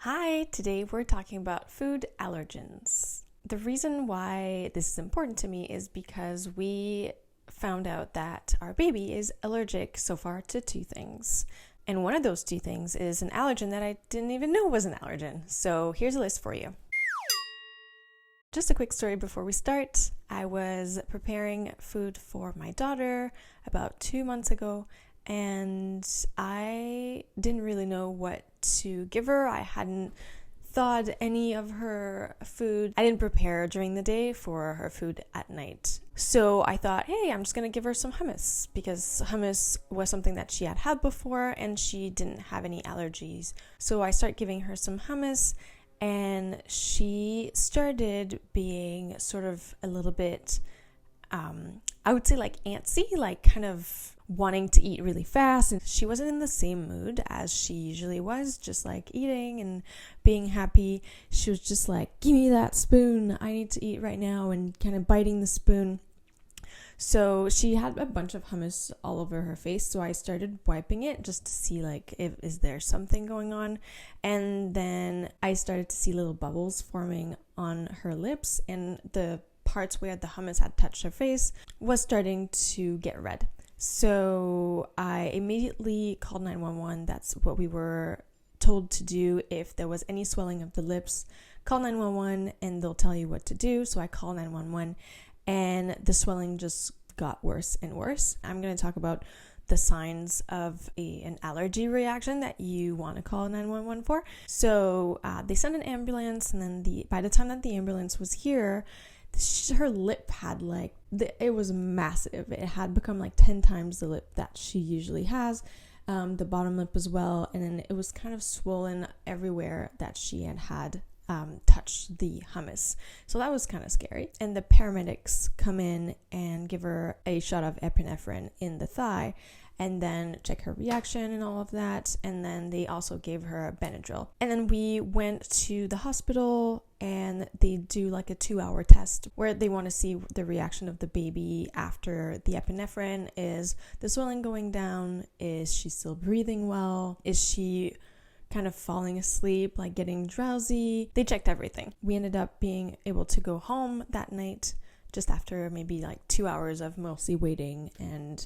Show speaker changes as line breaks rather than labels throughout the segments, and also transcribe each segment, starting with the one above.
Hi, today we're talking about food allergens. The reason why this is important to me is because we found out that our baby is allergic so far to two things. And one of those two things is an allergen that I didn't even know was an allergen. So here's a list for you. Just a quick story before we start. I was preparing food for my daughter about 2 months ago, and I didn't really know what to give her. I hadn't thawed any of her food. I didn't prepare during the day for her food at night. So I thought, hey, I'm just going to give her some hummus because hummus was something that she had had before and she didn't have any allergies. So I started giving her some hummus and she started being sort of a little bit, I would say like antsy, like kind of wanting to eat really fast. And she wasn't in the same mood as she usually was, just like eating and being happy. She was just like, give me that spoon. I need to eat right now, and kind of biting the spoon. So she had a bunch of hummus all over her face. So I started wiping it just to see like, is there something going on? And then I started to see little bubbles forming on her lips, and the parts where the hummus had touched her face was starting to get red. So I immediately called 911. That's what we were told to do. If there was any swelling of the lips, call 911 and they'll tell you what to do. So I called 911 and the swelling just got worse and worse. I'm going to talk about the signs of an allergy reaction that you want to call 911 for. So they sent an ambulance, and then by the time that the ambulance was here, her lip had it was massive. It had become like 10 times the lip that she usually has, the bottom lip as well, and then it was kind of swollen everywhere that she had touched the hummus. So that was kind of scary. And the paramedics come in and give her a shot of epinephrine in the thigh, and then check her reaction and all of that. And then they also gave her Benadryl. And then we went to the hospital and they do like a 2-hour test where they want to see the reaction of the baby after the epinephrine. Is the swelling going down? Is she still breathing well? Is she kind of falling asleep, like getting drowsy? They checked everything. We ended up being able to go home that night just after maybe like 2 hours of mostly waiting and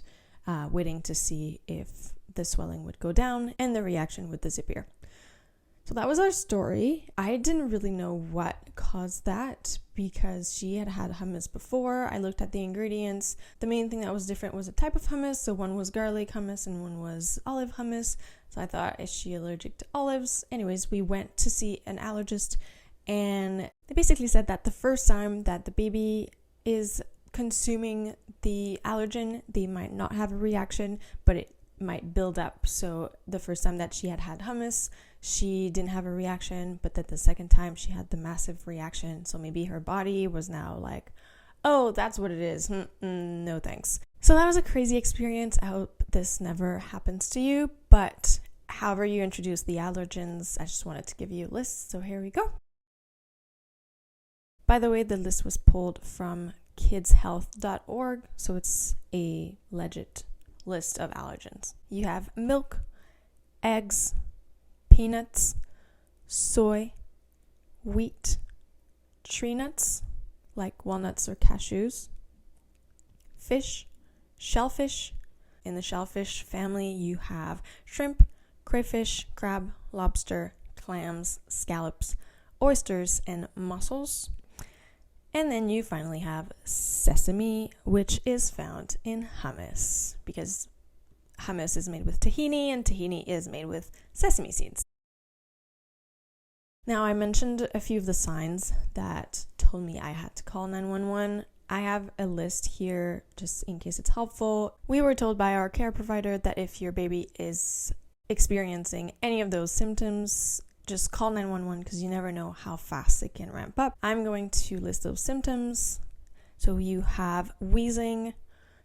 waiting to see if the swelling would go down and the reaction would disappear. So that was our story. I didn't really know what caused that because she had had hummus before. I looked at the ingredients. The main thing that was different was the type of hummus. So one was garlic hummus and one was olive hummus. So I thought, is she allergic to olives? Anyways, we went to see an allergist, and they basically said that the first time that the baby is consuming the allergen, they might not have a reaction, but it might build up. So the first time that she had hummus, she didn't have a reaction, but that the second time she had the massive reaction. So maybe her body was now like, oh, that's what it is. No thanks. So that was a crazy experience. I hope this never happens to you, but however you introduce the allergens, I just wanted to give you a list. So here we go. By the way, the list was pulled from kidshealth.org, so it's a legit list of allergens. You have milk, eggs, peanuts, soy, wheat, tree nuts, like walnuts or cashews, fish, shellfish. In the shellfish family, you have shrimp, crayfish, crab, lobster, clams, scallops, oysters, and mussels. And then you finally have sesame, which is found in hummus because hummus is made with tahini and tahini is made with sesame seeds. Now, I mentioned a few of the signs that told me I had to call 911. I have a list here just in case it's helpful. We were told by our care provider that if your baby is experiencing any of those symptoms, just call 911 because you never know how fast it can ramp up. I'm going to list those symptoms. So you have wheezing,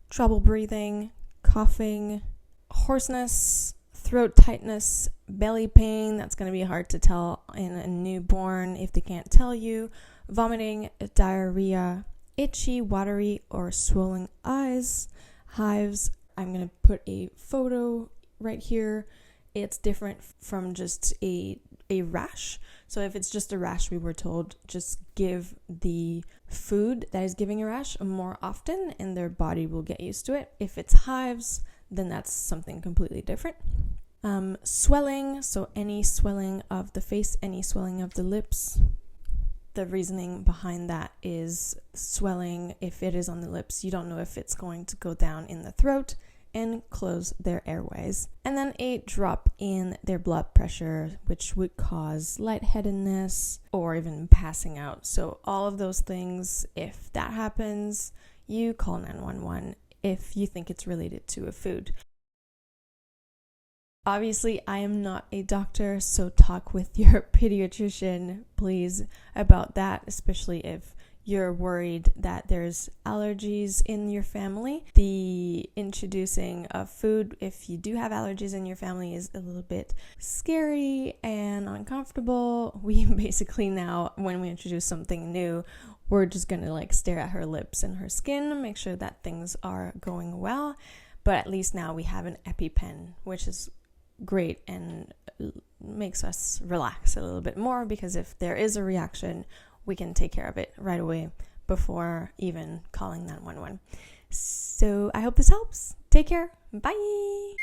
trouble breathing, coughing, hoarseness, throat tightness, belly pain. That's going to be hard to tell in a newborn if they can't tell you. Vomiting, diarrhea, itchy, watery, or swollen eyes, hives. I'm going to put a photo right here. It's different from just a a rash. So if it's just a rash, we were told just give the food that is giving a rash more often and their body will get used to it. If it's hives, then that's something completely different. Swelling, so any swelling of the face, any swelling of the lips. The reasoning behind that is swelling, if it is on the lips, you don't know if it's going to go down in the throat and close their airways. And then a drop in their blood pressure, which would cause lightheadedness or even passing out. So all of those things, if that happens, you call 911 if you think it's related to a food. Obviously, I am not a doctor, so talk with your pediatrician, please, about that, especially if you're worried that there's allergies in your family. The introducing of food, if you do have allergies in your family, is a little bit scary and uncomfortable. We basically now, when we introduce something new, we're just going to stare at her lips and her skin, make sure that things are going well. But at least now we have an EpiPen, which is great and makes us relax a little bit more, because if there is a reaction, we can take care of it right away before even calling 911. So I hope this helps. Take care. Bye.